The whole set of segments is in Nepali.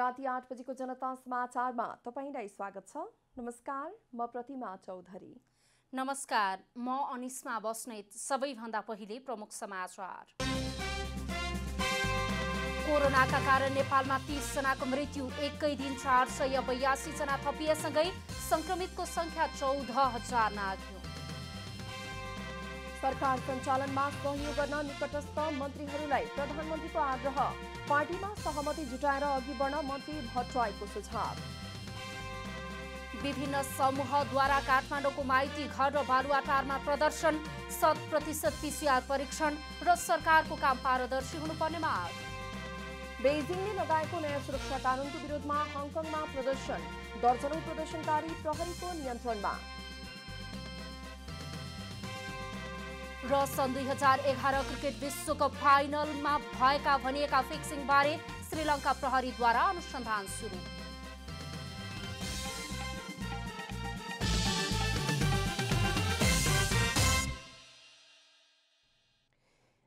राति 8 बजेको जनता समाचारमा तपाईलाई स्वागत छ। नमस्कार, म प्रतिमा चौधरी। नमस्कार, म अनिस्मा बस्नेत। सबैभन्दा पहिले प्रमुख समाचार। कोरोनाका कारण नेपालमा 30 जनाको मृत्यु, एकै दिन 482 जना थपिएसँगै संक्रमितको संख्या 14,000 नाग्यो। सरकार सञ्चालनमा सहयोग गर्न निकटस्थ मन्त्रीहरूलाई प्रधानमन्त्रीको आग्रह। पार्टीमा सहमति जुटाएर अघि बढ्न मन्त्री भट्टराईको सुझाव। विभिन्न समूहद्वारा काठमाडौँको माइती घर र बालुवाटारमा प्रदर्शन, 100% PCR परीक्षण र सरकारको काम पारदर्शी हुनुपर्ने माग। बेजिङले लगाएको नयाँ सुरक्षा कानुनको विरोधमा हङकङमा प्रदर्शन, दर्जनौं प्रदर्शनकारी प्रहरीको नियन्त्रणमा। र सन् 2011 क्रिकेट विश्वकप फाइनलमा भएका भनिएका फिक्सिङबारे श्रीलङ्का प्रहरीद्वारा अनुसन्धान सुरु।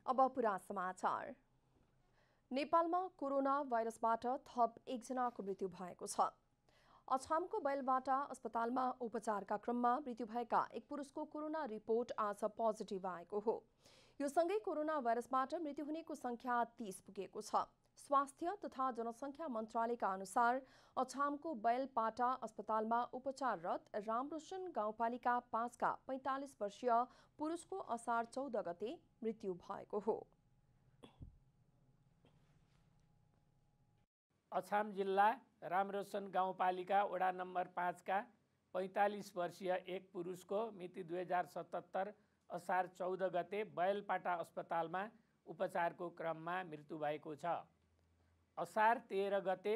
अब पुरा समाचार। नेपालमा कोरोना भाइरसबाट थप 1 जनाको मृत्यु भएको छ। अछामको बैलबाटा अस्पतालमा उपचारका क्रममा मृत्यु भएका एक पुरुषको कोरोना रिपोर्ट आज पोजिटिभ आएको हो। यो सँगै कोरोना भाइरसबाट मृत्यु हुनेको संख्या 30 पुगेको छ। स्वास्थ्य तथा जनसङ्ख्या मन्त्रालयका अनुसार अछामको बैलपाटा अस्पतालमा उपचाररत रामरोशन गाउँपालिका 5 का 45 वर्षीय पुरुषको असार 14 गते मृत्यु भएको हो। अछाम जिल्ला रामरोशन गाउँपालिका वडा नम्बर 5 का 45 वर्षीय एक पुरुषको मिति 2077 असार 14 गते बैलपाटा अस्पतालमा उपचारको क्रममा मृत्यु भएको छ। असार 13 गते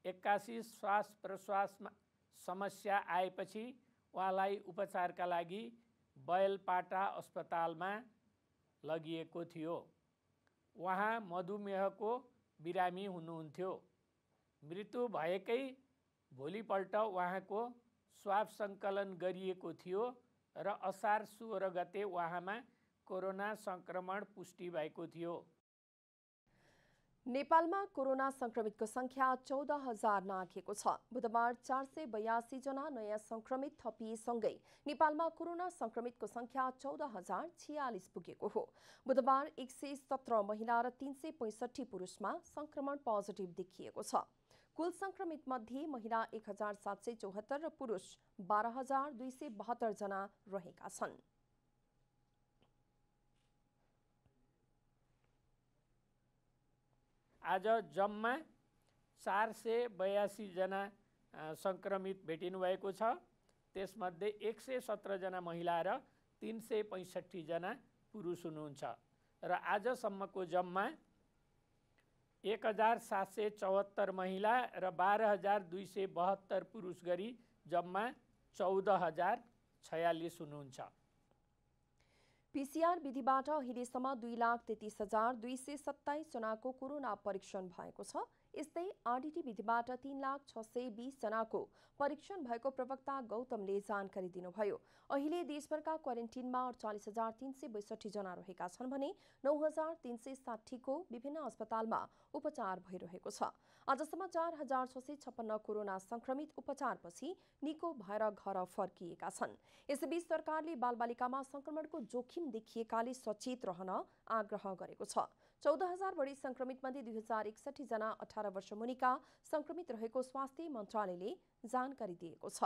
81 श्वास प्रश्वासमा समस्या आएपछि उहाँलाई उपचारका लागि बैलपाटा अस्पतालमा लगिएको थियो। उहाँ मधुमेहको बिरामी हुनुहुन्थ्यो। मृत्यु भएकै भोलिपल्ट उहाँको स्वाब सङ्कलन गरिएको थियो र असार 16 गते उहाँमा कोरोना संक्रमण पुष्टि भएको थियो। नेपालमा कोरोना संक्रमितको संख्या 14,000 नाघेको छ। बुधबार 482 जना नयाँ संक्रमित थपिएसँगै नेपालमा कोरोना संक्रमितको संख्या 14,046 पुगेको हो। बुधबार 117 महिला र 365 पुरुषमा संक्रमण पोजिटिभ देखिएको छ। कुल संक्रमित मध्ये महिला 1,774 र पुरुष 12,272 जना रहेका छन्। आज जम्मा 482 जना संक्रमित भेटिनु भएको छ। त्यसमध्ये 117 जना महिला र 365 जना पुरुष हुनुहुन्छ र आजसम्मको जम्मा 1,774 महिला र 12,272 पुरुष गरी जम्मा 14,046 हुनुहुन्छ। पीसीआर विधिबाट अहिलेसम्म 2,33,227 जनाको कोरोना परीक्षण भएको छ। यस्तै आरडीटी विधिबाट 3,06,20 जनाको परीक्षण भएको प्रवक्ता गौतमले जानकारी दिनुभयो। अहिले देशभरका क्वारेन्टिनमा 48,362 जना रहेका छन् भने 9,360 को विभिन्न अस्पतालमा उपचार भइरहेको छ। आजसम्म 4,656 कोरोना संक्रमित उपचारपछि निको भएर घर फर्किएका छन्। यसैबीच सरकारले बालबालिकामा संक्रमणको जोखिम देखिएकाले सचेत रहन आग्रह गरेको छ। 14,000 बढी संक्रमित मध्ये 2,061 जना 18 वर्ष मुनिका संक्रमित रहेको स्वास्थ्य मन्त्रालयले जानकारी दिएको छ।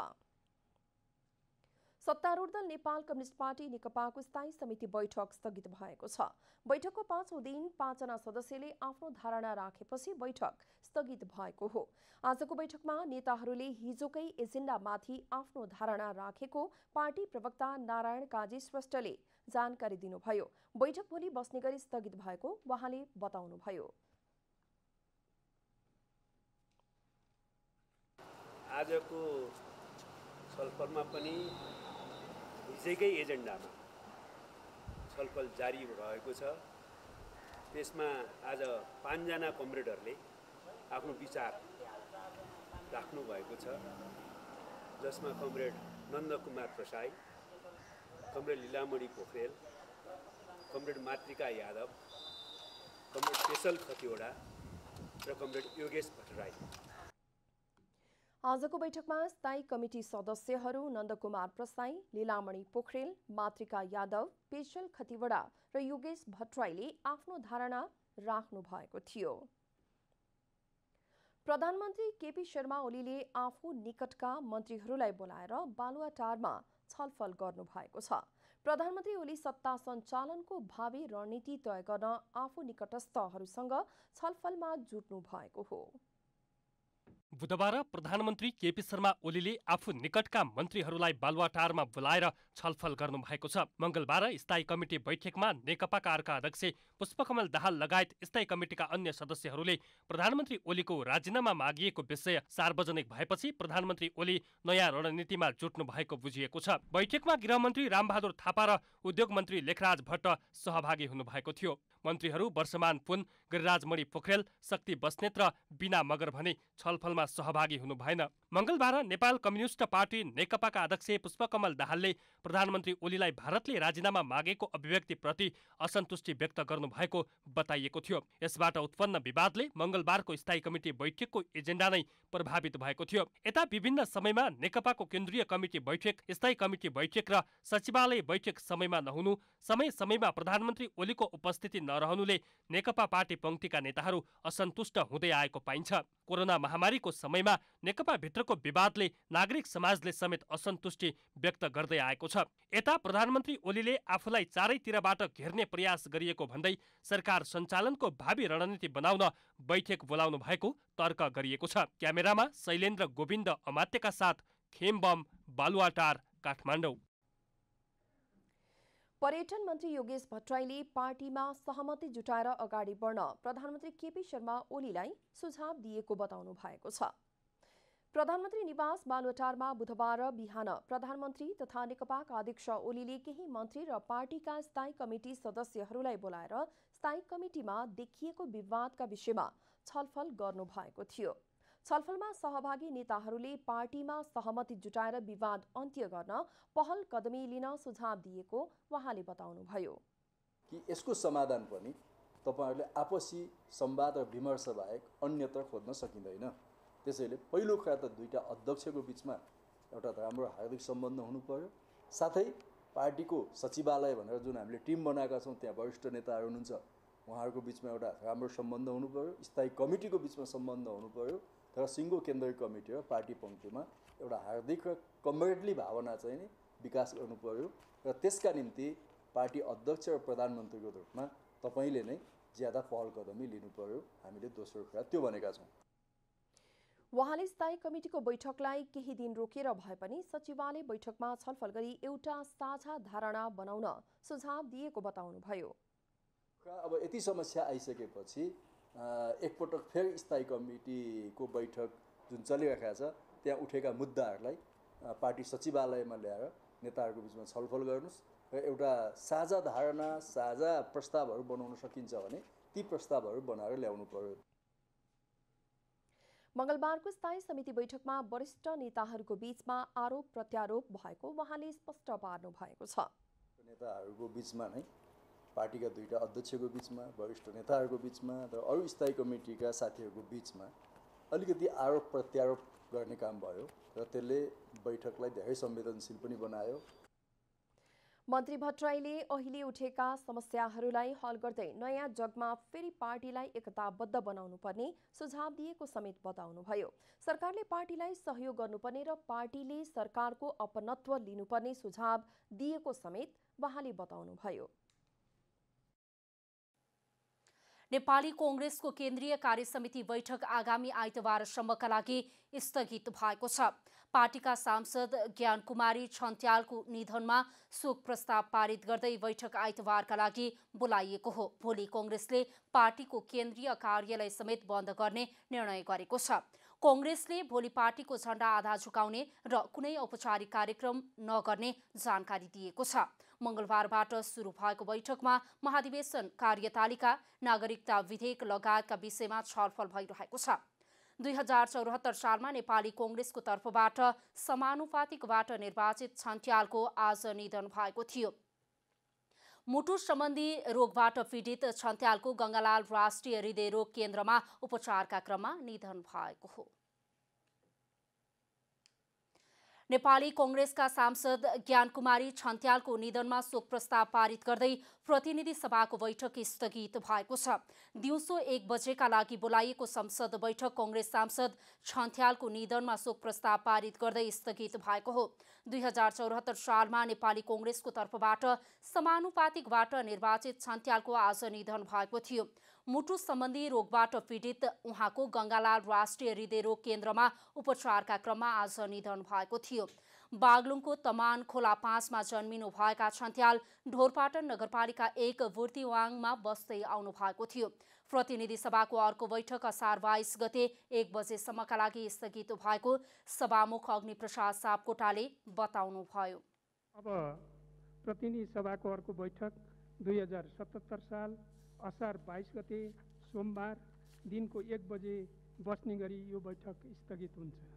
सत्तारूढ दल नेपाल कम्युनिस्ट पार्टी नेकपाको स्थायी समिति बैठक स्थगित भएको छ। बैठकको 5औं दिन 5 जना सदस्यले आफ्नो धारणा राखेपछि बैठक स्थगित भएको हो। आजको बैठकमा नेताहरूले हिजोकै एजेन्डामाथि आफ्नो धारणा राखेको पार्टी प्रवक्ता नारायण काजी श्रेष्ठले जानकारी दिनुभयो। बैठक भोलि बस्ने गरी स्थगित भएको उहाँले बताउनुभयो। आजको छलफलमा पनि हिजोकै एजेन्डामा छलफल जारी रहेको छ। त्यसमा आज 5 जना कमरेडहरूले आफ्नो विचार राख्नु भएको छ, जसमा कमरेड नन्दकुमार प्रसाई, कमरेड लीलामणि पोखरेल, कमरेड मातृका यादव, कमरेड पेशल खतिवडा र कमरेड योगेश भट्टराई आजको बैठकमा स्थायी कमिटी सदस्यहरू नन्दकुमार प्रसाई, लीलामणि पोखरेल, मातृका यादव, पेशल खतिवडा र योगेश भट्टराईले आफ्नो धारणा राख्नु भएको थियो। प्रधानमन्त्री केपी शर्मा ओलीले आफू निकटका मन्त्रीहरूलाई बोलाएर बालुवाटारमा छलफल गर्नु भएको छ। प्रधानमन्त्री ओली सत्ता सञ्चालनको भावी रणनीति तय गर्न आफू निकटस्थहरूसँग छलफलमा जुट्नु भएको हो। बुधबार प्रधानमन्त्री केपी शर्मा ओलीले आफू निकटका मन्त्रीहरूलाई बालुवाटारमा बोलाएर छलफल गर्नु भएको छ। मंगलबार स्थायी कमिटी बैठकमा नेकपाका अर्का अध्यक्ष पुष्पकमल दाहाल लगायत स्थायी कमिटीका अन्य सदस्यहरूले प्रधानमन्त्री ओलीको राजीनामा मागिएको विषय सार्वजनिक भएपछि प्रधानमन्त्री ओली नयाँ रणनीतिमा जुट्नु भएको बुझिएको छ। बैठकमा गृहमन्त्री रामबहादुर थापा र उद्योग मन्त्री लेखराज भट्ट सहभागी हुनुभएको थियो। मन्त्रीहरू वर्षमान पुन, गिरिराजमणि पोखरेल, शक्ति बस्नेत र बिना मगर भने छलफलमा सहभागी हुनु भएन। मंगलबार नेपाल कम्युनिस्ट पार्टी नेकपाका अध्यक्ष पुष्पकमल दाहालले प्रधानमन्त्री ओलीलाई भारतले राजीनामा मागेको अभिव्यक्तिप्रति असन्तुष्टि व्यक्त गर्नु भएको बताइएको थियो। यसबाट उत्पन्न विवादले मंगलबारको स्थायी कमिटी बैठकको एजेन्डा नै प्रभावित भएको थियो। यता विभिन्न समयमा नेकपाको केन्द्रीय कमिटी बैठक, स्थायी कमिटी बैठक र सचिवालय बैठक समयमा नहुनु, समय समयमा प्रधानमन्त्री ओलीको उपस्थिति नरहनुले नेकपा पार्टी पंक्तिका नेताहरू असन्तुष्ट हुँदै आएको पाइन्छ। कोरोना महामारीको समयमा नेकपा भित्रको विवादले नागरिक समाजले समेत असन्तुष्टि व्यक्त गर्दै आएको छ। यता प्रधानमन्त्री ओलीले आफूलाई चारैतिरबाट घेर्ने प्रयास गरिएको भन्दै सरकार सञ्चालनको भावी रणनीति बनाउन बैठक बोलाउनु भएको तर्क गरिएको छ। क्यामेरामा शैलेन्द्र गोविन्द अमात्यका साथ खेमबम, बालुवाटार, काठमाडौँ। पर्यटन मन्त्री योगेश भट्टराईले पार्टीमा सहमति जुटाएर अगाडि बढ्न प्रधानमन्त्री केपी शर्मा ओलीलाई सुझाव दिएको बताउनु भएको छ। प्रधानमन्त्री निवास बालुवाटारमा बुधबार बिहान प्रधानमन्त्री तथा नेकपाका अध्यक्ष ओलीले केही मन्त्री र पार्टीका स्थायी कमिटी सदस्यहरूलाई बोलाएर स्थायी कमिटीमा देखिएको विवादका विषयमा छलफल गर्नु भएको थियो। छलफलमा सहभागी नेताहरूले पार्टीमा सहमति जुटाएर विवाद अन्त्य गर्न पहल कदमी लिन सुझाव दिएको उहाँले बताउनुभयो कि यसको समाधान पनि तपाईहरुले आपसी संवाद र विमर्श बाहेक अन्यत्र खोज्न सकिँदैन। त्यसैले पहिलो कुरा त दुईटा अध्यक्षको बीचमा एउटा राम्रो हार्दिक सम्बन्ध हुनु पर्यो। साथै पार्टीको सचिवालय भनेर जुन हामीले टिम बनाएका छौं त्यहाँ वरिष्ठ नेताहरू हुनुहुन्छ, उहाँहरूको बीचमा एउटा राम्रो सम्बन्ध हुनु पर्यो। स्थायी कमिटीको बीचमा सम्बन्ध हुनु पर्यो र सिङ्गो केन्द्रीय कमिटी र पार्टी पंक्तिमा एउटा हार्दिक र कमरेडली भावना चाहिँ नि विकास गर्नु पर्यो र त्यसका निम्ति पार्टी अध्यक्ष र प्रधानमन्त्रीको रूपमा तपाईले नै ज्यादा पहल कदमी लिनु पर्यो। हामीले दोस्रो कुरा त्यो भनेका छौं। उहाँले स्थायी कमिटीको बैठकलाई केही दिन रोकेर भए पनि सचिवालय बैठकमा छलफल गरी एउटा साझा धारणा बनाउन सुझाव दिएको बताउनुभयो। अब यति समस्या आइसकेपछि एकपटक फेरि स्थायी कमिटीको बैठक जुन चलिरहेको छ त्यहाँ उठेका मुद्दाहरूलाई पार्टी सचिवालयमा ल्याएर नेताहरूको बीचमा छलफल गर्नुस् र एउटा साझा धारणा, साझा प्रस्तावहरू बनाउन सकिन्छ भने ती प्रस्तावहरू बनाएर ल्याउनु पर्यो। मंगलबारको स्थायी समिति बैठकमा वरिष्ठ नेताहरूको बीचमा आरोप प्रत्यारोप भएको उहाँले स्पष्ट पार्नु भएको छ। नेताहरूको बीचमा नै पार्टीका दुईटा अध्यक्षको बीचमा, वरिष्ठ नेताहरूको बीचमा र अरू स्थायी कमिटीका साथीहरूको बीचमा अलिकति आरोप प्रत्यारोप गर्ने काम भयो र त्यसले बैठकलाई धेरै संवेदनशील पनि बनायो। मन्त्री भट्टराईले अहिले उठेका समस्याहरूलाई हल गर्दै नयाँ जगमा फेरि पार्टीलाई एकताबद्ध बनाउनु पर्ने सुझाव दिएको समेत बताउनुभयो। सरकारले पार्टीलाई सहयोग गर्नुपर्ने र पार्टीले सरकारको अपनत्व लिनुपर्ने सुझाव दिएको समेत उहाँले बताउनुभयो। नेपाली कांग्रेसको केन्द्रीय कार्यसमिति बैठक आगामी आइतबारसम्मका लागि स्थगित भएको छ। पार्टीका सांसद ज्ञान कुमारी छन्त्यालको निधनमा शोक प्रस्ताव पारित गर्दै बैठक आइतबारका लागि बोलाइएको हो। भोलि कांग्रेसले पार्टीको केन्द्रीय कार्यालय समेत बन्द गर्ने निर्णय गरेको छ। कांग्रेसले भोलि पार्टीको झण्डा आधा झुकाउने र कुनै औपचारिक कार्यक्रम नगर्ने जानकारी दिएको छ। मंगलबारबाट सुरु भएको बैठकमा महाधिवेशन, कार्यतालिका, नागरिकता विधेयक लगायतका विषयमा छलफल भइरहेको छ। 2074 सालमा नेपाली कांग्रेसको तर्फबाट समानुपातिकबाट निर्वाचित छन्त्यालको आज निधन भएको थियो। मुटु सम्बन्धी रोगबाट पीडित छन्त्यालको गंगालाल राष्ट्रिय हृदय रोग केन्द्रमा उपचारका क्रममा निधन भएको हो। नेपाली कांग्रेसका सांसद ज्ञानकुमारी छन्त्यालको निधनमा शोक प्रस्ताव पारित गर्दै प्रतिनिधि सभाको बैठक स्थगित भएको छ। दिउँसो 1 बजेका लागि बोलाइएको संसद बैठक कांग्रेस सांसद छन्त्यालको निधनमा शोक प्रस्ताव पारित गर्दै स्थगित भएको हो। 2074 सालमा नेपाली कांग्रेसको तर्फबाट समानुपातिकबाट निर्वाचित छन्त्यालको आज निधन भएको थियो। मुटु सम्बन्धी रोगबाट पीडित उहाँको गंगालाल राष्ट्रिय हृदयरोग केन्द्रमा उपचारका क्रममा आज निधन भएको थियो। बागलुङको तमान खोला 5 मा जन्मिनु भएका छन्त्याल ढोरपाटन नगरपालिका 1 बुर्तिवाङमा बस्दै आउनु भएको थियो। प्रतिनिधि सभाको अर्को बैठक असार 22 गते 1 बजेसम्मका लागि स्थगित भएको सभामुख अग्निप्रसाद सापकोटाले बताउनुभयो। अब प्रतिनिधि सभाको अर्को बैठक 2077 साल असार 22 गते सोमबार दिनको 1 बजे बस्ने गरी यो बैठक स्थगित हुन्छ।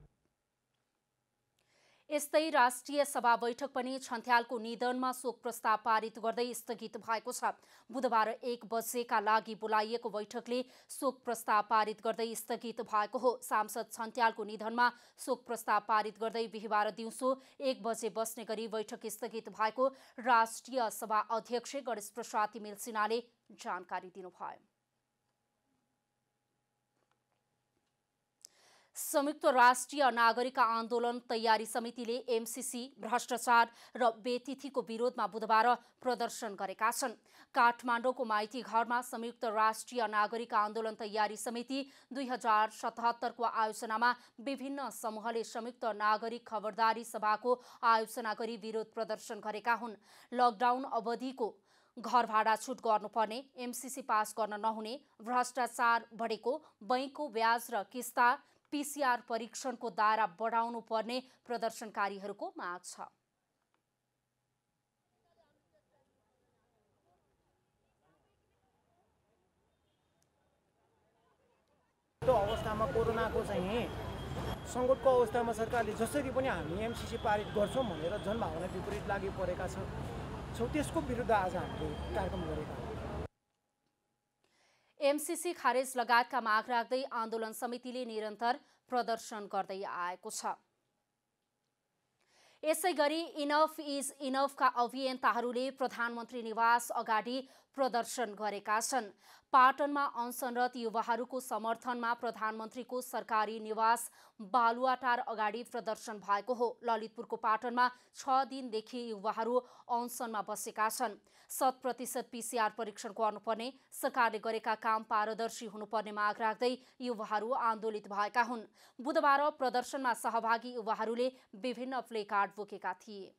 यस्तै राष्ट्रिय सभा बैठक पनि छन्त्यालको निधनमा शोक प्रस्ताव पारित गर्दै स्थगित भएको छ। बुधबार 1 बजेका लागि बोलाइएको बैठकले शोक प्रस्ताव पारित गर्दै स्थगित भएको हो। सांसद छन्त्यालको निधनमा शोक प्रस्ताव पारित गर्दै बिहीबार दिउँसो 1 बजे बस्ने गरी बैठक स्थगित भएको राष्ट्रिय सभा अध्यक्ष गणेश प्रसाद तिमिल सिन्हाले जानकारी दिनुभयो। संयुक्त राष्ट्रिय नागरिक आन्दोलन तयारी समितिले एमसीसी भ्रष्टाचार र बेतिथिको विरोधमा बुधबार प्रदर्शन गरेका छन्। काठमाडौँको माइती घरमा संयुक्त राष्ट्रिय नागरिक आन्दोलन तयारी समिति 2077 को आयोजनामा विभिन्न समूहले संयुक्त नागरिक खबरदारी सभाको आयोजना गरी विरोध प्रदर्शन गरेका हुन्। लकडाउन अवधिको घर भाडा छुट गर्नुपर्ने, एमसीसी पास गर्न नहुने, भ्रष्टाचार बढेको, बैंकको ब्याज र किस्ता, पीसीआर परीक्षणको दायरा बढाउनु पर्ने प्रदर्शनकारीहरूको माग छ। त्यो अवस्थामा कोरोनाको चाहिँ सङ्कटको अवस्थामा सरकारले जसरी पनि हामी एमसीसी पारित गर्छौँ भनेर जनभावना विपरीत लागि परेका छौँ। त्यसको विरुद्ध आज हामीले कार्यक्रम गरेका हौँ। एमसीसी खारेज लगायतका माग राख्दै आन्दोलन समितिले निरन्तर प्रदर्शन गर्दै आएको छ। यसैगरी इनफ इज इनफका अभियन्ताहरूले प्रधानमन्त्री निवास अगाडि प्रदर्शन गरेका छन्। पाटनमा अनसनरत युवाहरूको समर्थनमा प्रधानमन्त्रीको सरकारी निवास बालुवाटार अगाडि प्रदर्शन भएको हो। ललितपुरको पाटनमा 6 दिनदेखि युवाहरू अनसनमा बसेका छन्। 100% पीसीआर परीक्षण गर्नुपर्ने, सरकारले गरेका काम पारदर्शी हुनुपर्ने माग राख्दै युवाहरू आन्दोलित भएका हुन्। बुधबार प्रदर्शनमा सहभागी युवाहरूले विभिन्न प्लेकार्ड बोकेका थिए।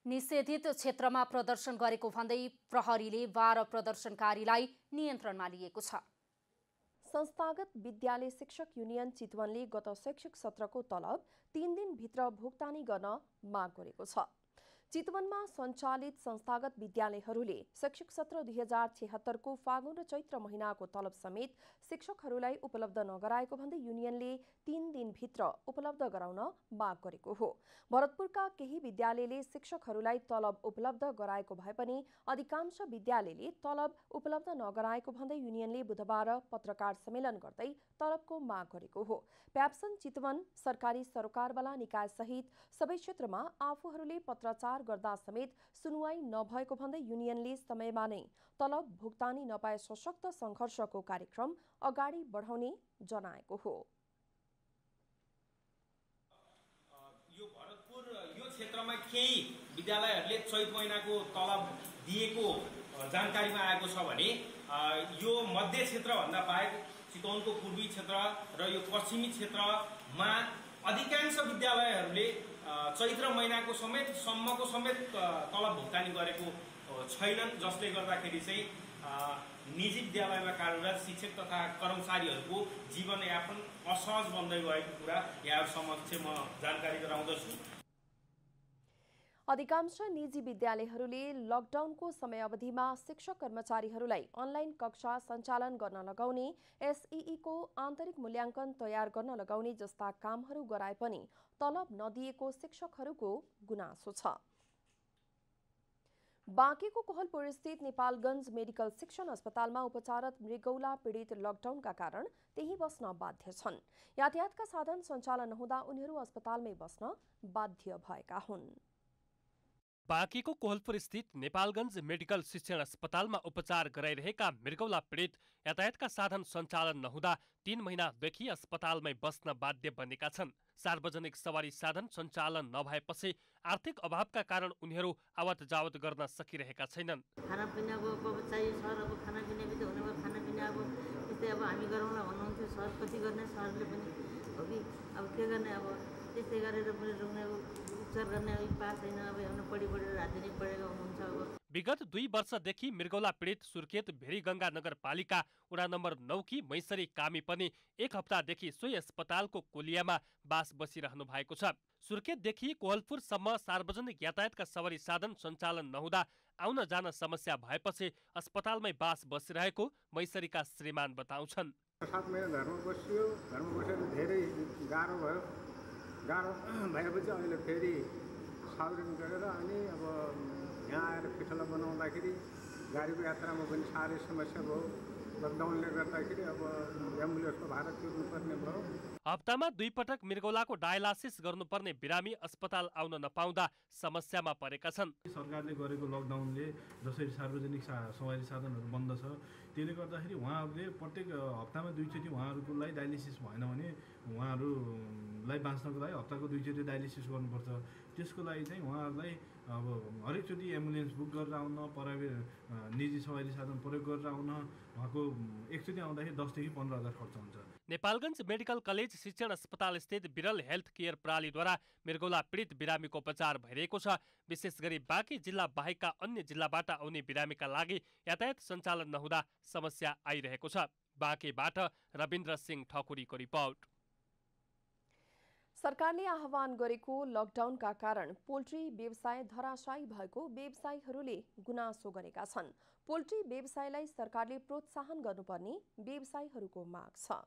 निषेधित क्षेत्रमा प्रदर्शन गरेको भन्दै प्रहरीले 12 प्रदर्शनकारीलाई नियन्त्रणमा लिएको छ। संस्थागत विद्यालय शिक्षक युनियन चितवनले गत शैक्षिक सत्रको तलब 3 दिनभित्र भुक्तानी गर्न माग गरेको छ। चितवनमा सञ्चालित संस्थागत विद्यालयहरूले शैक्षिक सत्र 2076 को फागुन र चैत्र महिनाको तलब समेत शिक्षकहरूलाई उपलब्ध नगराएको भन्दै युनियनले 3 दिनभित्र उपलब्ध गराउन माग गरेको हो। भरतपुरका केही विद्यालयले शिक्षकहरूलाई तलब उपलब्ध गराएको भए पनि अधिकांश विद्यालयले तलब उपलब्ध नगराएको भन्दै युनियनले बुधबार पत्रकार सम्मेलन गर्दै तलबको माग गरेको हो। प्याप्सन चितवन सरकारी सरोकारवाला निकाय सहित सबै क्षेत्रमा आफूहरूले पत्राचार गर्दा समेत सुनुवाई नभएको भन्दै युनियनले समयमा नै तलब भुक्तानी नपाए सशक्त संघर्षको कार्यक्रम अगाडि बढाउने जनाएको हो। यो भरतपुर यो क्षेत्रमा केही विद्यालयहरूले चैत महिनाको तलब दिएको जानकारीमा आएको छ भने यो मध्य क्षेत्रभन्दा बाहेक चितवनको पूर्वी क्षेत्र र यो पश्चिमी क्षेत्रमा अधिकांश विद्यालयहरूले चैत्र महिनाको सम्मको समेत तलब भुक्तानी गरेको छैनन्, जसले गर्दाखेरि चाहिँ निजी विद्यालयमा कार्यरत शिक्षक तथा कर्मचारीहरूको जीवनयापन असहज बन्दै गएको कुरा यहाँहरू समक्ष म जानकारी गराउँदछु। अधिकांश निजी विद्यालयहरूले लकडाउनको समयावधिमा शिक्षक कर्मचारीहरूलाई अनलाइन कक्षा सञ्चालन गर्न लगाउने, एसईईको आन्तरिक मूल्याङ्कन तयार गर्न लगाउने जस्ता कामहरू गराए पनि तलब नदिएको शिक्षकहरूको गुनासो छ। बाँकेको कोहलपुर स्थित नेपालगञ्ज मेडिकल शिक्षण अस्पतालमा उपचाररत मृगौला पीडित लकडाउनका कारण त्यही बस्न बाध्य छन्। यातायातका साधन सञ्चालन नहुँदा उनीहरू अस्पतालमै बस्न बाध्य भएका हुन्। बाँकेको कोहलपुर स्थित नेपालगञ्ज मेडिकल शिक्षण अस्पतालमा उपचार गराइरहेका मृगौला पीडित यातायातका साधन सञ्चालन नहुँदा 3 महिनादेखि अस्पतालमै बस्न बाध्य बनेका छन्। सार्वजनिक सवारी साधन सञ्चालन नभएपछि आर्थिक अभावका कारण उनीहरू आवत जावत गर्न सकिरहेका छैनन्। खानापिनाको अब चाहियो सर, अब खानापिना पनि हुने भयो, खानापिना अब त्यस्तै अब हामी गरौँला भन्नुहुन्थ्यो सर, कति गर्ने सरले पनि हो कि अब के गर्ने, अब त्यस्तै गरेर पनि रुग्ने उपचार गर्ने पास छैन, अब हेर्नु पढेर हात दिनै परेको हुनुहुन्छ। अब विगत 2 वर्षदेखि मृगौला पीडित सुर्खेत भेरीगङ्गा नगरपालिका वडा नम्बर 9 की मैसरी कामी पनि 1 हप्तादेखि सोही अस्पतालको कोलियामा बास बसिरहनु भएको छ। सुर्खेतदेखि कोहलपुरसम्म सार्वजनिक यातायातका सवारी साधन सञ्चालन नहुँदा आउन जान समस्या भएपछि अस्पतालमै बास बसिरहेको मैसरीका श्रीमान बताउँछन्। 7 महिना घरमा बस्यो, घरमा बसेर धेरै गाह्रो भयो। गाह्रो भएपछि अहिले फेरि साउरिन गरेर अनि अब यहाँ आएर पिठला बनाउँदाखेरि गाडीको यात्रामा पनि साह्रै समस्या भयो। लकडाउनले गर्दाखेरि अब एम्बुलेन्सको भाडा तिर्नुपर्ने भयो। हप्तामा 2 पटक मृगौलाको डायलासिस गर्नुपर्ने बिरामी अस्पताल आउन नपाउँदा समस्यामा परेका छन्। सरकारले गरेको लकडाउनले जसरी सार्वजनिक सवारी साधनहरू बन्द छ, त्यसले गर्दाखेरि उहाँहरूले प्रत्येक हप्तामा 2 चोटि उहाँहरूलाई डायलिसिस भएन भने उहाँहरूलाई बाँच्नको लागि हप्ताको 2 चोटि डायलिसिस गर्नुपर्छ। त्यसको लागि चाहिँ उहाँहरूलाई अब हरेकचोटि एम्बुलेन्स बुक गरेर आउन, प्राइभेट निजी सवारी साधन प्रयोग गरेर आउन, उहाँको एकचोटि आउँदाखेरि 10 देखि 15 हजार खर्च हुन्छ। नेपालगञ्ज मेडिकल कलेज शिक्षण अस्पताल स्थित विरल हेल्थ केयर प्रणालीद्वारा मृगौला पीडित बिरामीको उपचार भइरहेको छ। विशेष गरी बाँकी जिल्ला बाहेकका अन्य जिल्लाबाट आउने बिरामीका लागि यातायात सञ्चालन नहुँदा समस्या आइरहेको छ। बाँकेबाट रविन्द्र सिंह ठकुरीको रिपोर्ट। सरकारले आह्वान गरेको लकडाउनका कारण पोल्ट्री व्यवसाय धराशायी भएको व्यवसायीहरूले गुनासो गरेका छन्। पोल्ट्री व्यवसायलाई सरकारले प्रोत्साहन गर्नुपर्ने व्यवसायीहरूको माग छ।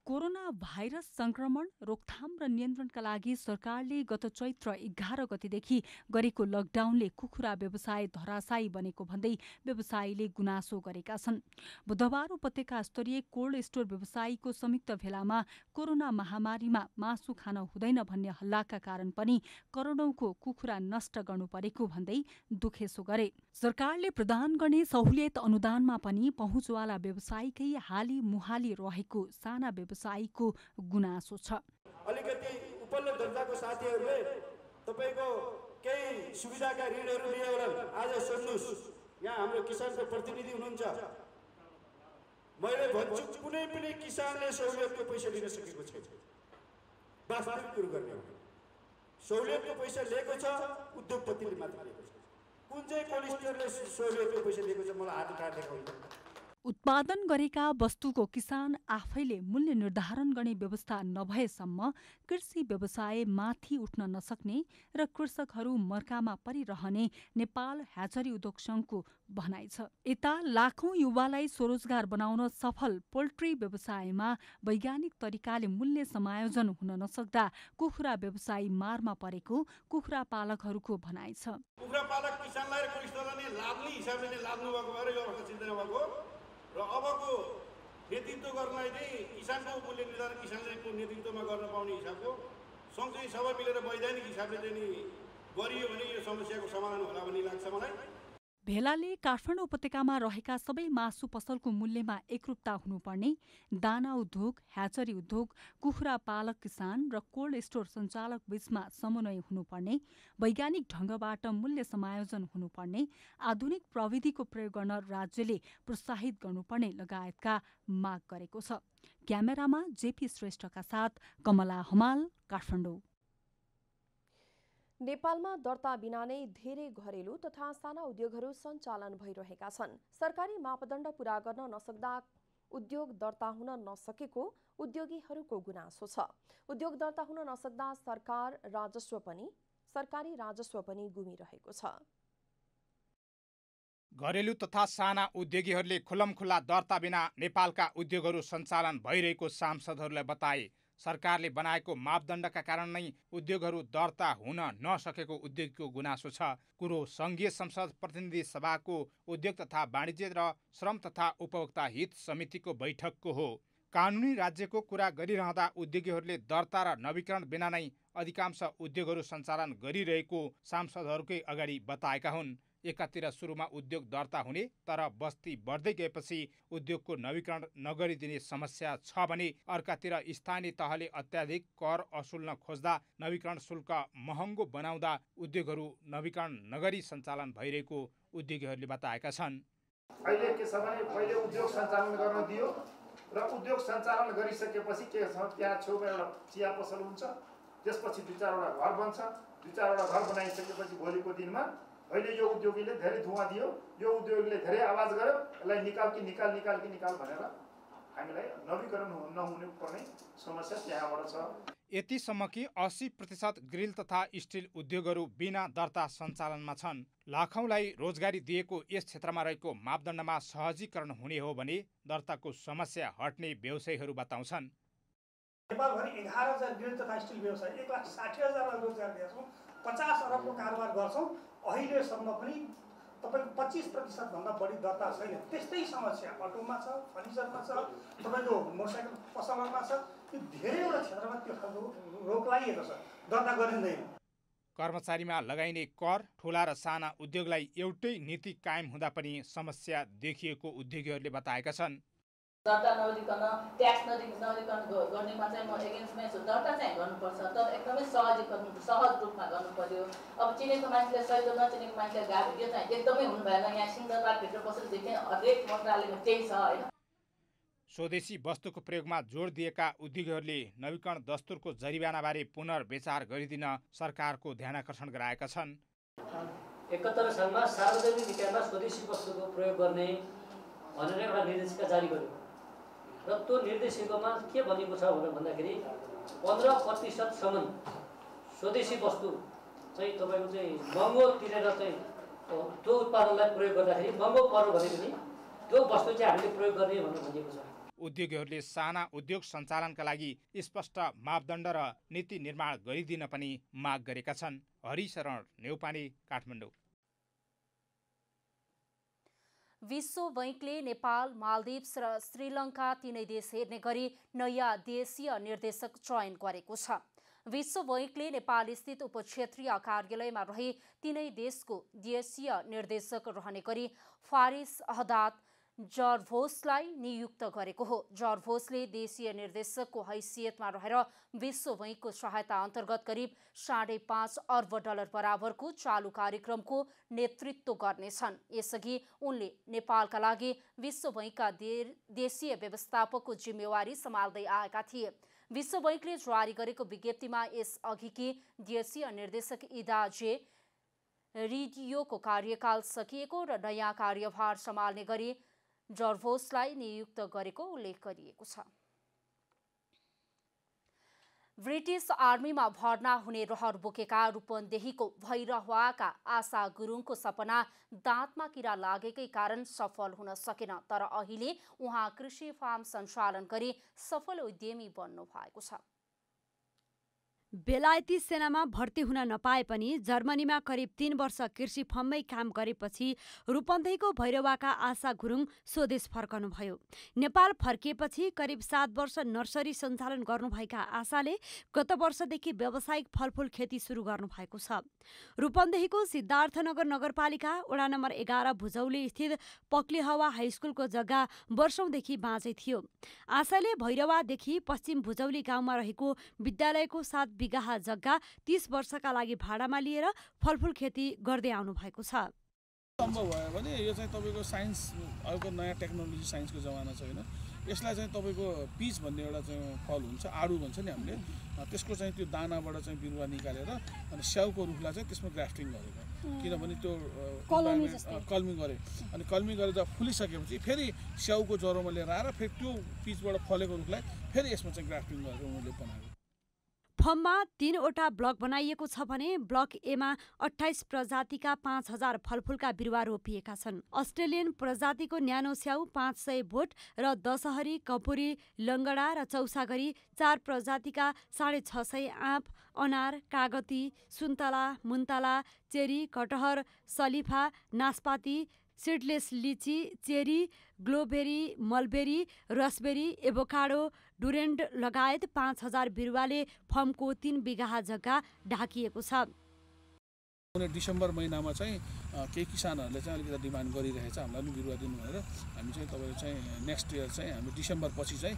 कोरोना भाइरस संक्रमण रोकथाम र नियन्त्रणका लागि सरकारले गत चैत्र 11 गतेदेखि गरेको लकडाउनले कुखुरा व्यवसाय धराशायी बनेको भन्दै व्यवसायीले गुनासो गरेका छन्। बुधबार उपत्यका स्तरीय कोल्ड स्टोर व्यवसायीको संयुक्त भेलामा कोरोना महामारीमा मासु खान हुँदैन भन्ने हल्लाका कारण पनि करोडौंको कुखुरा नष्ट गर्नु परेको भन्दै दुखेसो गरे। सरकारले प्रदान गर्ने सहुलियत अनुदानमा पनि पहुँचवाला व्यवसायीकै हाली मुहाली रहेको साना व्यवसायीको गुनासो छ। अलिकति उपल्लो दर्जाको साथीहरूले तपाईको केही सुविधाका ऋणहरू लिए होला, आज सोध्नुस्, यहाँ हाम्रो किसानको प्रतिनिधि हुनुहुन्छ, मैले भन्छु कुनै पनि किसानले सहुलियतको पैसा लिन सकेको छैन। वास्तविक कुरो गर्ने हो, सहुलियतको पैसा लिएको छ उद्योगपतिले मात्र लिएको छ। कुन चाहिँ कोल्ड स्टोरले सहुलियतको पैसा लिएको छ मलाई हात उठाएर देखाउनु। उत्पादन गरेका वस्तुको किसान आफैले मूल्य निर्धारण गर्ने व्यवस्था नभएसम्म कृषि व्यवसाय माथि उठ्न नसक्ने र कृषकहरू मर्कामा परिरहने नेपाल ह्याचरी उद्योग संघको भनाइ छ। यता लाखौं युवालाई स्वरोजगार बनाउन सफल पोल्ट्री व्यवसायमा वैज्ञानिक तरिकाले मूल्य समायोजन हुन नसक्दा कुखुरा व्यवसायी मारमा परेको कुखुरा पालकहरूको भनाइ छ। कुखुरा पालक किसानलाई लाभ्ने हिसाबले नै लाभ्नु भएको भएर यो अवस्था चिन्तन भएको र अबको नेतृत्व गर्नलाई चाहिँ किसानको मूल्य निर्धारण किसानको नेतृत्वमा गर्न पाउने हिसाबको सँगसँगै सबै मिलेर वैधानिक हिसाबले चाहिँ गरियो भने यो समस्याको समाधान होला भन्ने लाग्छ मलाई। भेलाले काठमाडौँ उपत्यकामा रहेका सबै मासु पसलको मूल्यमा एकरूपता हुनुपर्ने, दाना उद्योग, ह्याचरी उद्योग, कुखुरा पालक किसान र कोल्ड स्टोर सञ्चालक बीचमा समन्वय हुनुपर्ने, वैज्ञानिक ढङ्गबाट मूल्य समायोजन हुनुपर्ने, आधुनिक प्रविधिको प्रयोग गर्न राज्यले प्रोत्साहित गर्नुपर्ने लगायतका माग गरेको छ। क्यामेरामा जेपी श्रेष्ठका साथ कमला हमाल, काठमाडौँ। नेपालमा दर्ता बिना नै धेरै घरेलु तथा साना उद्योगहरू सञ्चालन भइरहेका छन्। सरकारी मापदण्ड पूरा गर्न नसक्दा उद्योग दर्ता हुन नसकेको उद्योगीहरूको गुनासो छ। उद्योग दर्ता हुन नसक्दा सरकार राजस्व पनि सरकारी राजस्व पनि गुमिरहेको छ। घरेलु तथा साना उद्योगीहरूले खुलमखुल्ला दर्ता बिना नेपालका उद्योगहरू सञ्चालन भइरहेको सांसदहरूले बताए। सरकारले बनाएको मापदण्डका कारण नै उद्योगहरू दर्ता हुन नसकेको उद्योगको गुनासो छ। कुरो संघीय संसद प्रतिनिधि सभाको उद्योग तथा वाणिज्य र श्रम तथा उपभोक्ता हित समितिको बैठकको हो। कानुनी राज्यको कुरा गरिरहँदा उद्योगीहरूले दर्ता र नवीकरण बिना नै अधिकांश उद्योगहरू सञ्चालन गरिरहेको सांसदहरूकै अगाडि बताएका हुन्। एकातिर सुरुमा उद्योग दर्ता हुने तर बस्ती बढ्दै गएपछि उद्योगको नवीकरण नगरिदिने समस्या छ भने अर्कातिर स्थानीय तहले अत्याधिक कर असुल्न खोज्दा नवीकरण शुल्क महँगो बनाउँदा उद्योगहरू नवीकरण नगरी सञ्चालन भइरहेको उद्योगीहरूले बताएका छन्। अहिले के छ भने पहिले उद्योग सञ्चालन गर्न दियो र उद्योग सञ्चालन गरिसकेपछि के छ त्यहाँ छेउमा एउटा चिया पसल हुन्छ, त्यसपछि 2-4वटा घर बन्छ, 2-4वटा घर बनाइसकेपछि भोलिको दिनमा अहिले यो उद्योगीले धेरै धुवा दियो, यो उद्योगीले धेरै आवाज गर्यो, यसलाई निकाल भनेर हामीलाई नवीकरण नहुने पर्ने समस्या त्यहाँबाट छ। यतिसम्म कि 80% ग्रिल तथा स्टिल उद्योगहरू बिना दर्ता सञ्चालनमा छन्। लाखौंलाई रोजगारी दिएको यस क्षेत्रमा रहेको मापदण्डमा सहजीकरण हुने हो भने दर्ताको समस्या हट्ने व्यवसायीहरू बताउँछन्। नेपालभरि 11,000 ग्रिल तथा स्टिल व्यवसाय 1,60,000 रोजगार दिएछौँ, 50 अरबको कारोबार गर्छौँ। अहिलेसम्म पनि तपाईको 25% भन्दा बढी दर्ता छैन। त्यस्तै समस्या अटोमा छ, फर्निचरमा छ, तपाईको मोटरसाइकल पसलमा छ। यो धेरैवटा क्षेत्रमा त्यो खालको रोक लगाइएको छ, दर्ता गरिँदैन। कर्मचारीमा लगाइने कर ठुला र साना उद्योगलाई एउटै नीति कायम हुँदा पनि समस्या देखिएको उद्योगीहरूले बताएका छन्। दर्ता नगरिकन ट्याक्स नगरिकन गर्नेमा चाहिँ म एगेन्स्टमै छु। दर्ता चाहिँ गर्नुपर्छ, तर एकदमै सहज रूपमा गर्नु पर्यो। अब चिनेको मान्छेले सही र नचिनेको मान्छेले गाह्रो, त्यो चाहिँ एकदमै हुनु भएन। यहाँ सिंहदरबारभित्र पसलदेखि हरेक मन्त्रालयमा त्यही छ होइन। स्वदेशी वस्तुको प्रयोगमा जोड दिएका उद्योगीहरूले नवीकरण दस्तुरको जरिवानाबारे पुनर्विचार गरिदिन सरकारको ध्यानाकर्षण गराएका छन्। 71 सालमा सार्वजनिक निकायमा स्वदेशी वस्तुको प्रयोग गर्ने भनेर एउटा निर्देशिका जारी गर्यो र त्यो निर्देशिकामा के भनेको छ भन्दाखेरि 15% स्वदेशी वस्तु चाहिँ तपाईँको चाहिँ महँगो तिरेर चाहिँ त्यो उत्पादनलाई प्रयोग गर्दाखेरि महँगो पर्यो भने पनि त्यो वस्तु चाहिँ हामीले प्रयोग गर्ने भनेर भनिएको छ। उद्योगीहरूले साना उद्योग सञ्चालनका लागि स्पष्ट मापदण्ड र नीति निर्माण गरिदिन पनि माग गरेका छन्। हरिशरण नेउपाने, काठमाडौँ। विश्व बैंकले नेपाल, मालदिप्स र श्रीलङ्का तीनै देश हेर्ने गरी नयाँ देशीय निर्देशक चयन गरेको छ। विश्व बैंकले नेपाल स्थित उपक्षेत्रीय कार्यालयमा रही तीनै देशको देशीय निर्देशक रहने गरी फारिस अहदात जर्भोसलाई नियुक्त गरेको हो। जर्भोसले देशीय निर्देशकको हैसियतमा रहेर विश्व बैंकको सहायता अन्तर्गत करिब $5.5 अर्ब बराबरको चालु कार्यक्रमको नेतृत्व गर्नेछन्। यसअघि उनले नेपालका लागि विश्व बैंकका देशीय व्यवस्थापकको जिम्मेवारी सम्हाल्दै आएका थिए। विश्व बैंकले जारी गरेको विज्ञप्तिमा यसअघिकी देशीय निर्देशक इदा जे रिडियोको कार्यकाल सकिएको र नयाँ कार्यभार सम्हाल्ने गरी जर्भोसलाई नियुक्त गरेको उल्लेख गरिएको छ। ब्रिटिस आर्मीमा भर्ना हुने रहर बोकेका रूपन्देहीको भैरहवाका आशा गुरुङको सपना दाँतमा किरा लागेकै कारण सफल हुन सकेन, तर अहिले उहाँ कृषि फार्म सञ्चालन गरी सफल उद्यमी बन्नु भएको छ। बेलायती सेनामा भर्ती हुन नपाए पनि जर्मनीमा करिब 3 वर्ष कृषि फर्ममै काम गरेपछि रूपन्देहीको भैरवाका आशा गुरुङ स्वदेश फर्कनुभयो। नेपाल फर्किएपछि करिब 7 वर्ष नर्सरी सञ्चालन गर्नुभएका आशाले गत वर्षदेखि व्यावसायिक फलफुल खेती सुरु गर्नुभएको छ। रूपन्देहीको सिद्धार्थनगर नगरपालिका वडा नम्बर 11 भुजौली स्थित पक्लिहवा हाइस्कुलको जग्गा वर्षौंदेखि बाँझै थियो। आशाले भैरवादेखि पश्चिम भुजौली गाउँमा रहेको विद्यालयको 7 बिघा जग्गा 30 वर्षका लागि भाडामा लिएर फलफुल खेती गर्दै आउनु भएको छ। सम्भव भयो भने यो चाहिँ तपाईको साइन्स अहिलेको नयाँ टेक्नोलोजी साइन्सको जमाना छ हैन, यसलाई चाहिँ तपाईको पिच भन्ने एउटा चाहिँ फल हुन्छ, आडु भन्छ नि हामीले, त्यसको चाहिँ त्यो दानाबाट चाहिँ बिरुवा निकालेर अनि स्याउको रुखलाई चाहिँ त्यसमा ग्राफ्टिङ गरेको, किनभने त्यो कल्मी गरे अनि कल्मी गरेर जब फुलिसकेपछि फेरि स्याउको जरोमा लिएर आएर फेरि त्यो पिचबाट फलेको रुखलाई फेरि यसमा चाहिँ ग्राफ्टिङ गरेर उनीहरूले बनाएको। फर्ममा 3वटा ब्लक बनाइएको छ भने ब्लक एमा 28 प्रजातिका 5000 फलफुलका बिरुवा रोपिएका छन्। अस्ट्रेलियन प्रजातिको न्यानो स्याउ 500 बोट र दशहरी, कपुरी, लङ्गडा र चौसागरी 4 प्रजातिका 650 आँप, अनार, कागती, सुन्तला, मुन्तला, चेरी, कटहर, सलिफा, नास्पाती, सिडलेस लिची, चेरी, ग्लोबेरी, मलबेरी, रसबेरी, एभोकाडो, डुरेन्ड लगायत 5000 बिरुवाले फर्मको 3 बिघा जग्गा ढाकिएको छ। डिसेम्बर महिनामा चाहिँ केही किसानहरूले चाहिँ अलिकति डिमान्ड गरिरहेछ हामीलाई पनि बिरुवा दिनु भनेर। हामी चाहिँ तपाईँको चाहिँ नेक्स्ट इयर चाहिँ हामी डिसेम्बर पछि चाहिँ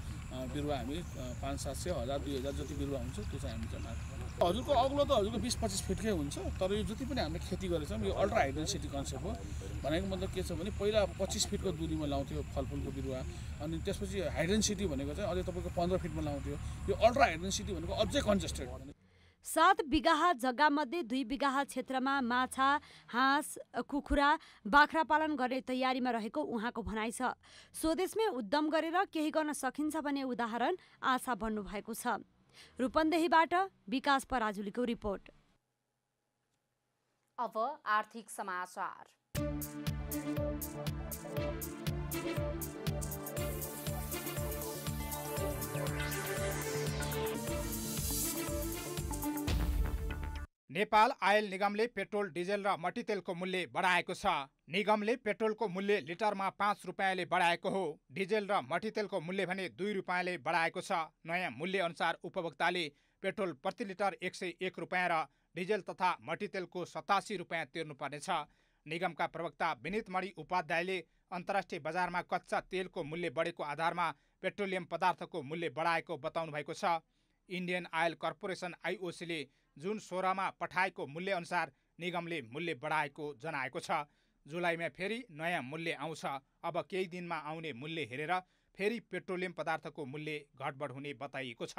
बिरुवा हामी 500, 700, 1000, 2000 जति बिरुवा हुन्छ त्यो चाहिँ हामी चाहिँ हजुरको अग्लो त हजुरको 20-25 फिटकै हुन्छ। तर यो जति पनि हामीले खेती गरेछौँ यो अल्ट्रा हाई डेन्सिटी कन्सेप्ट हो। भनेको मतलब के छ भने पहिला 25 फिटको दूरीमा लाउँथ्यो फलफुलको बिरुवा, अनि त्यसपछि हाई डेन्सिटी भनेको चाहिँ अझै तपाईँको 15 फिटमा लाउँथ्यो। यो अल्ट्रा हाई डेन्सिटी भनेको अझै कन्जेस्टेड। 7 बिघा जग्गामध्ये 2 बिघा क्षेत्रमा माछा, हाँस, कुखुरा, बाख्रा पालन गर्ने तयारीमा रहेको उहाँको भनाइ छ। स्वदेशमै उद्यम गरेर केही गर्न सकिन्छ भन्ने उदाहरण आशा बन्नु भएको छ। रूपन्देहीबाट विकास पराजुलीको रिपोर्ट। अब आर्थिक समाचार। नेपाल आयल निगमले पेट्रोल, डिजेल र मट्टीतेलको मूल्य बढाएको छ। निगमले पेट्रोलको मूल्य लिटरमा 5 रुपियाँले बढाएको हो। डिजेल र मट्टीतेलको मूल्य भने 2 रुपियाँले बढाएको छ। नयाँ मूल्य अनुसार उपभोक्ताले पेट्रोल प्रति लिटर 101 रुपियाँ र डिजेल तथा मट्टीतेलको 87 रुपियाँ तिर्नुपर्नेछ। निगमका प्रवक्ता विनितमणि उपाध्यायले अन्तर्राष्ट्रिय बजारमा कच्चा तेलको मूल्य बढेको आधारमा पेट्रोलियम पदार्थको मूल्य बढाएको बताउनु भएको छ। इन्डियन आयल कर्पोरेसन आइओसीले जुन 16मा पठाएको मूल्य अनुसार निगमले मूल्य बढाएको जनाएको छ। जुलाईमा फेरि नयाँ मूल्य आउँछ। अब केही दिनमा आउने मूल्य हेरेर फेरि पेट्रोलियम पदार्थको मूल्य घटबढ हुने बताइएको छ।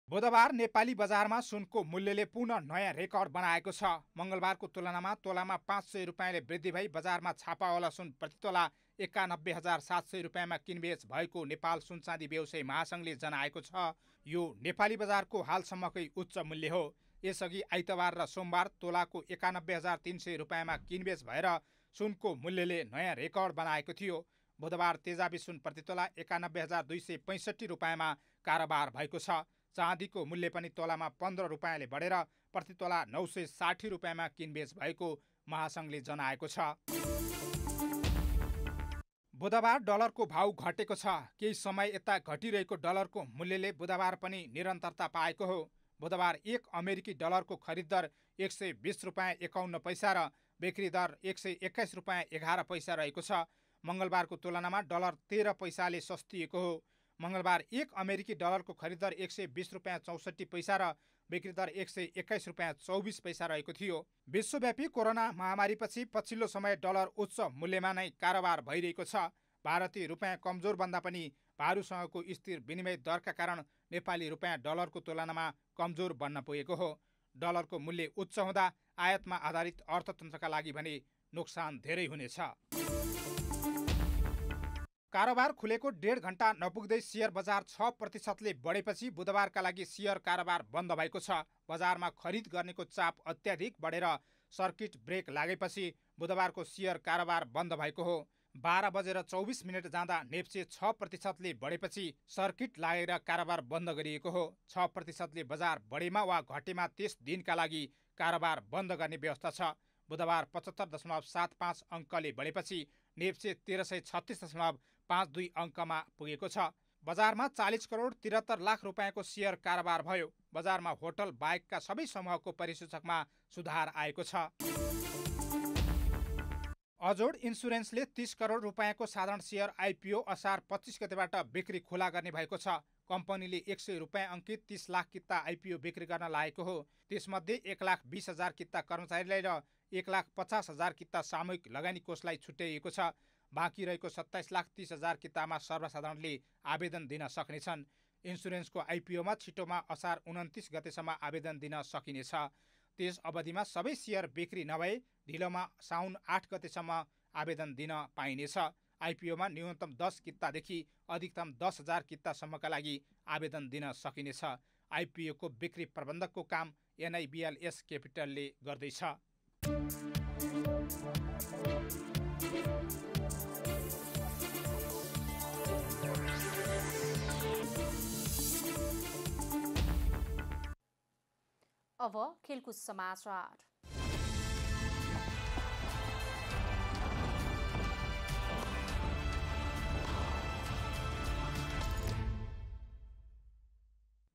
बुधबार नेपाली बजारमा सुनको मूल्यले पुनः नयाँ रेकर्ड बनाएको छ। मङ्गलबारको तुलनामा तोलामा 500 रुपियाँले वृद्धि भई बजारमा छापावाला सुन प्रति तोला 91,700 रुपियाँमा किनबेच भएको नेपाल सुनचाँदी व्यवसायी महासङ्घले जनाएको छ। यो नेपाली बजारको हालसम्मकै उच्च मूल्य हो। यसअघि आइतबार र सोमबार तोलाको 91,300 रुपियाँमा किनबेच भएर सुनको मूल्यले नयाँ रेकर्ड बनाएको थियो। बुधबार तेजाबी सुन प्रति तोला 91,265 रुपियाँमा कारोबार भएको छ। चाँदीको मूल्य पनि तोलामा 15 रुपियाँले बढेर प्रति तोला 960 रुपियाँमा किनबेच भएको महासङ्घले जनाएको छ। बुधबार डलरको भाउ घटेको छ। केही समय यता घटिरहेको डलरको मूल्यले बुधबार पनि निरन्तरता पाएको हो। बुधबार 1 अमेरिकी डलरको खरिद दर 120 रुपियाँ 51 पैसा र बिक्री दर 121 रुपियाँ 11 पैसा रहेको छ। मङ्गलबारको तुलनामा डलर 13 पैसाले सस्तिएको हो। मङ्गलबार 1 अमेरिकी डलरको खरिद दर 120 रुपियाँ 64 पैसा र बिक्री दर 121 रुपियाँ 24 पैसा रहेको थियो। विश्वव्यापी कोरोना महामारीपछि पछिल्लो समय डलर उच्च मूल्यमा नै कारोबार भइरहेको छ। भारतीय रुपियाँ कमजोर भन्दा पनि भारूसँगको स्थिर विनिमय दरका कारण नेपाली रुपियाँ डलरको तुलनामा कमजोर बन्न पुगेको हो। डलरको मूल्य उच्च हुँदा आयातमा आधारित अर्थतन्त्रका लागि भने नोक्सान धेरै हुनेछ। कारोबार खुलेको 1.5 घण्टा नपुग्दै शेयर बजार 6%ले बढेपछि बुधबारका लागि शेयर कारोबार बन्द भएको छ। बजारमा खरिद गर्नेको चाप अत्याधिक बढेर सर्किट ब्रेक लागेपछि बुधबारको शेयर कारोबार बन्द भएको हो। 12:24 जाँदा नेप्से 6%ले बढेपछि सर्किट लागेर कारोबार बन्द गरिएको हो। 6%ले बजार बढेमा वा घटेमा 30 दिनका लागि कारोबार बन्द गर्ने व्यवस्था छ। बुधबार 75.75 अङ्कले बढेपछि नेप्से 1336.52 अङ्कमा पुगेको छ। बजारमा 40 करोड 73 लाख रुपियाँको शेयर कारोबार भयो। बजारमा होटल बाहेकका सबै समूहको परिसूचकमा सुधार आएको छ। अजोड इन्सुरेन्सले 30 करोड रुपियाँको साधारण शेयर आइपिओ असार 25 गतेबाट बिक्री खुला गर्ने भएको छ। कम्पनीले 100 रुपियाँ अङ्कित 30 लाख किता आइपिओ बिक्री गर्न लागेको हो। त्यसमध्ये 1,20,000 किता कर्मचारीलाई र 1,50,000 किता सामूहिक लगानी कोषलाई छुट्याइएको छ। बाँकी रहेको 27,30,000 कितामा सर्वसाधारणले आवेदन दिन सक्नेछन्। इन्सुरेन्सको आइपिओमा छिटोमा असार 29 गतेसम्म आवेदन दिन सकिनेछ। त्यस अवधिमा सबै शेयर बिक्री नभए ढिलोमा साउन 8 गतेसम्म आवेदन दिन पाइनेछ। आइपिओमा न्यूनतम 10 कितादेखि अधिकतम 10,000 कितासम्मका लागि आवेदन दिन सकिनेछ। आइपिओको बिक्री प्रबन्धकको काम NIBLS क्यापिटलले गर्दैछ। अब खेलकुद समाचार।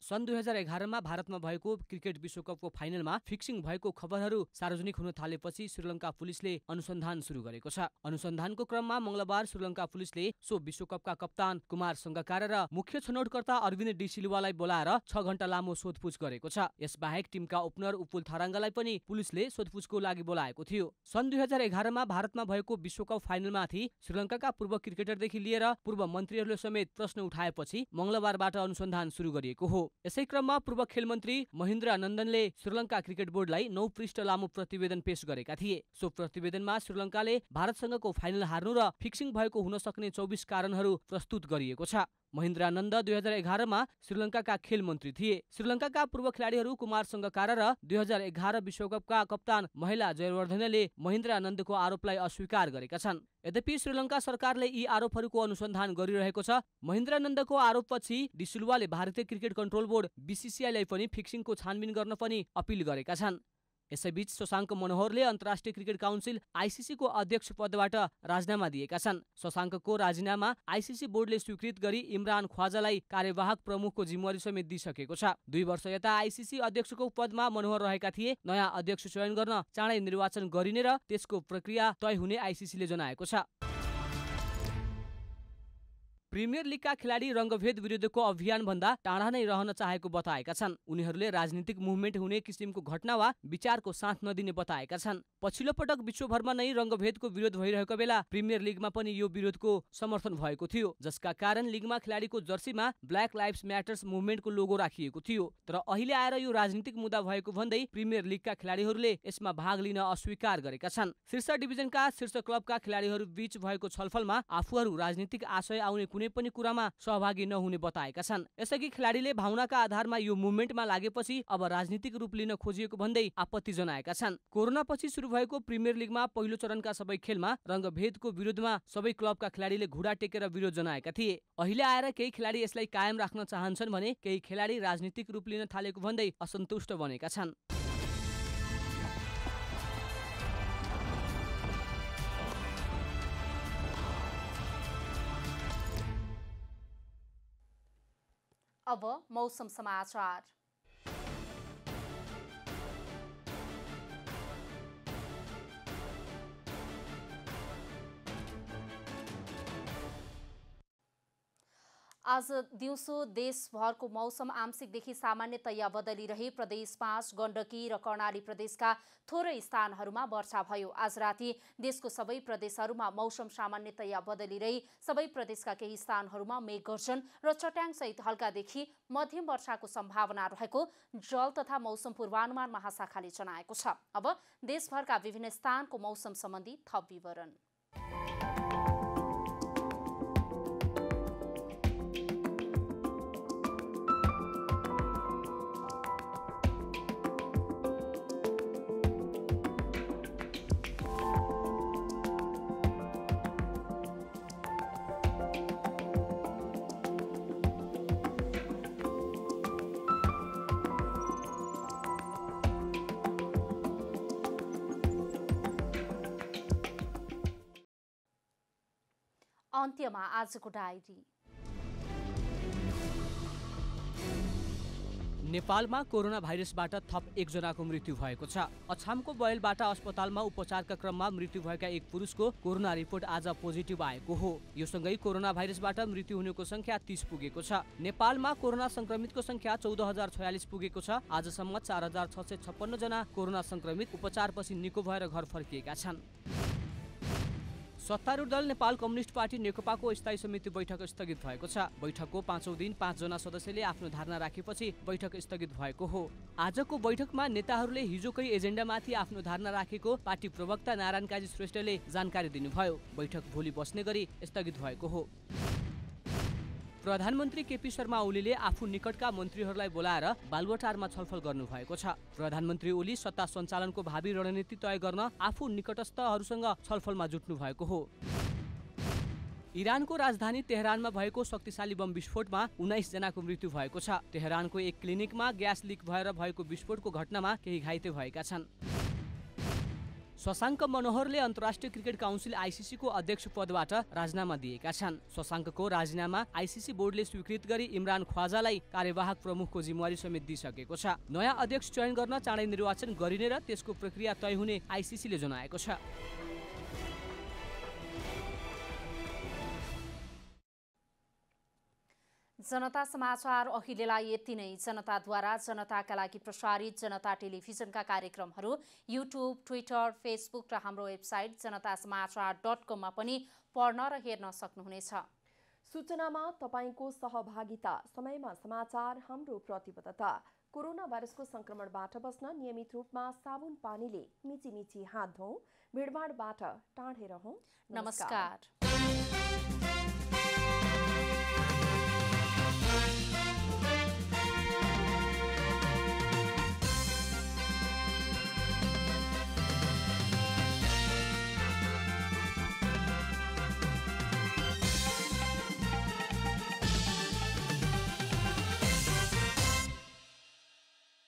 सन् 2011मा भारतमा भएको क्रिकेट विश्वकपको फाइनलमा फिक्सिङ भएको खबरहरू सार्वजनिक हुन थालेपछि श्रीलङ्का पुलिसले अनुसन्धान सुरु गरेको छ। अनुसन्धानको क्रममा मंगलबार श्रीलङ्का पुलिसले सो विश्वकपका कप्तान कुमार संगकारा र मुख्य छनौटकर्ता अरविन्द डी सिल्वालाई बोलाएर 6 घण्टा लामो सोधपुछ गरेको छ। यसबाहेक टिमका ओपनर उपुल थाराङ्गालाई पनि पुलिसले सोधपुछको लागि बोलाएको थियो। सन् 2011मा भारतमा भएको विश्वकप फाइनलमाथि श्रीलङ्काका पूर्व क्रिकेटरदेखि लिएर पूर्व मन्त्रीहरूले समेत प्रश्न उठाएपछि मंगलबारबाट अनुसन्धान सुरु गरिएको हो। यसै क्रममा पूर्व खेलमन्त्री महेन्द्र नन्दनले श्रीलङ्का क्रिकेट बोर्डलाई 9 पृष्ठ लामो प्रतिवेदन पेश गरेका थिए। सो प्रतिवेदनमा श्रीलङ्काले भारतसँगको फाइनल हार्नु र फिक्सिङ भएको हुन सक्ने 24 कारणहरू प्रस्तुत गरिएको छ। महेन्द्र नन्द 2011मा श्रीलङ्काका खेल मन्त्री थिए। श्रीलङ्काका पूर्व खेलाडीहरू कुमार संगकारा र 2011 विश्वकपका कप्तान महिला जयवर्धनले महेन्द्र नन्दको आरोपलाई अस्वीकार गरेका छन्। यद्यपि श्रीलङ्का सरकारले यी आरोपहरूको अनुसन्धान गरिरहेको छ। महेन्द्र नन्दको आरोपपछि डी सिल्वाले भारतीय क्रिकेट कन्ट्रोल बोर्ड BCCI लाई पनि फिक्सिङको छानबिन गर्न पनि अपील गरेका छन्। यसैबीच शशाङ्क मनोहरले अन्तर्राष्ट्रिय क्रिकेट काउन्सिल ICC को अध्यक्ष पदबाट राजीनामा दिएका छन्। शशाङ्कको राजीनामा ICC बोर्डले स्वीकृत गरी इमरान ख्वाजालाई कार्यवाहक प्रमुखको जिम्मेवारी समेत दिइसकेको छ। 2 वर्ष यता ICC अध्यक्षको पदमा मनोहर रहेका थिए। नयाँ अध्यक्ष चयन गर्न चाँडै निर्वाचन गरिने र त्यसको प्रक्रिया तय हुने ICC ले जनाएको छ। प्रिमियर लिगका खेलाडी रङ्गभेद विरुद्धको अभियानभन्दा टाढा नै रहन चाहेको बताएका छन्। उनीहरूले राजनीतिक मुभमेन्ट हुने किसिमको घटना वा विचारको साथ नदिने बताएका छन्। पछिल्लो पटक विश्वभरमा नै रङ्गभेदको विरोध भइरहेको बेला प्रिमियर लिगमा पनि यो विरोधको समर्थन भएको थियो, जसका कारण लिगमा खेलाडीको जर्सीमा ब्ल्याक लाइभ्स म्याटर्स मुभमेन्टको लोगो राखिएको थियो। तर अहिले आएर यो राजनीतिक मुद्दा भएको भन्दै प्रिमियर लिगका खेलाडीहरूले यसमा भाग लिन अस्वीकार गरेका छन्। शीर्ष डिभिजनका शीर्ष क्लबका खेलाडीहरू बीच भएको छलफलमा आफूहरू राजनीतिक आशय आउने कुनै पनि कुरामा सहभागी नहुने बताएका छन्। यसअघि खेलाडीले भावनाका आधारमा यो मुभमेन्टमा लागेपछि अब राजनीतिक रूप लिन खोजिएको भन्दै आपत्ति जनाएका छन्। कोरोना पछि सुरु भएको प्रिमियर लिगमा पहिलो चरणका सबै खेलमा रङ्गभेदको विरोधमा सबै क्लबका खेलाडीले घुँडा टेकेर विरोध जनाएका थिए। अहिले आएर केही खेलाडी यसलाई कायम राख्न चाहन्छन् भने केही खेलाडी राजनीतिक रूप लिन थालेको भन्दै असन्तुष्ट बनेका छन्। अब मौसम समाचार। आज दिउँसो देशभरको मौसम आंशिकदेखि सामान्यतया बदलिरहे प्रदेश 5, गण्डकी र कर्णाली प्रदेशका थोरै स्थानहरूमा वर्षा भयो। आज राति देशको सबै प्रदेशहरूमा मौसम सामान्यतया बदलिरही सबै प्रदेशका केही स्थानहरूमा मेघगर्जन र चट्याङसहित हल्कादेखि मध्यम वर्षाको सम्भावना रहेको जल तथा मौसम पूर्वानुमान महाशाखाले जनाएको छ। अब देशभरका विभिन्न स्थानको मौसम सम्बन्धी थप विवरण। अन्त्यमा आजको डायरी। नेपालमा कोरोना भाइरसबाट थप 1 जनाको मृत्यु भएको छ। अछामको बयलबाट अस्पतालमा उपचारका क्रममा मृत्यु भएका 1 पुरुषको कोरोना रिपोर्ट आज पोजिटिभ आएको हो। यो सँगै कोरोना भाइरसबाट मृत्यु हुनेको संख्या 30 पुगेको छ। नेपालमा कोरोना संक्रमितको संख्या 14046 पुगेको छ। आजसम्म 4656 जना कोरोना संक्रमित उपचारपछि निको भएर घर फर्किएका छन्। सत्तारूढ दल नेपाल कम्युनिस्ट पार्टी नेकपाको स्थायी समिति बैठक स्थगित भएको छ। बैठकको 5औं दिन 5 जना सदस्यले आफ्नो धारणा राखेपछि बैठक स्थगित भएको हो। आजको बैठकमा नेताहरूले हिजोकै एजेन्डामाथि आफ्नो धारणा राखेको पार्टी प्रवक्ता नारायण काजी श्रेष्ठले जानकारी दिनुभयो। बैठक भोलि बस्ने गरी स्थगित भएको हो। प्रधानमन्त्री केपी शर्मा ओलीले आफू निकटका मन्त्रीहरूलाई बोलाएर बालुवाटारमा छलफल गर्नुभएको छ। प्रधानमन्त्री ओली सत्ता सञ्चालनको भावी रणनीति तय गर्न आफू निकटस्थहरूसँग छलफलमा जुट्नु भएको हो। इरानको राजधानी तेहरानमा भएको शक्तिशाली बम विस्फोटमा 19 जनाको मृत्यु भएको छ। तेहरानको एक क्लिनिकमा ग्यास लिक भएर भएको विस्फोटको घटनामा केही घाइते भएका छन्। शशाङ्क मनोहरले अन्तर्राष्ट्रिय क्रिकेट काउन्सिल आइसिसीको अध्यक्ष पदबाट राजीनामा दिएका छन्। शशाङ्कको राजीनामा आइसिसी बोर्डले स्वीकृत गरी इमरान ख्वाजालाई कार्यवाहक प्रमुखको जिम्मेवारी समेत दिइसकेको छ। नयाँ अध्यक्ष चयन गर्न चाँडै निर्वाचन गरिने र त्यसको प्रक्रिया तय हुने आइसिसीले जनाएको छ। जनता समाचार अहिलेलाई यति नै। जनताद्वारा जनताका लागि प्रसारित जनता टेलिभिजनका कार्यक्रमहरू युट्युब, ट्विटर, फेसबुक र हाम्रो वेबसाइट जनतासमाचार.com मा पनि पढ्न र हेर्न सक्नुहुनेछ। सूचनामा तपाईको सहभागिता, समयमा समाचार हाम्रो प्रतिबद्धता। कोरोना भाइरसको संक्रमणबाट बस्न नियमित रूपमा साबुन पानीले मिची हात धौँ, भिडभाडबाट टाढै रहौँ। नमस्कार।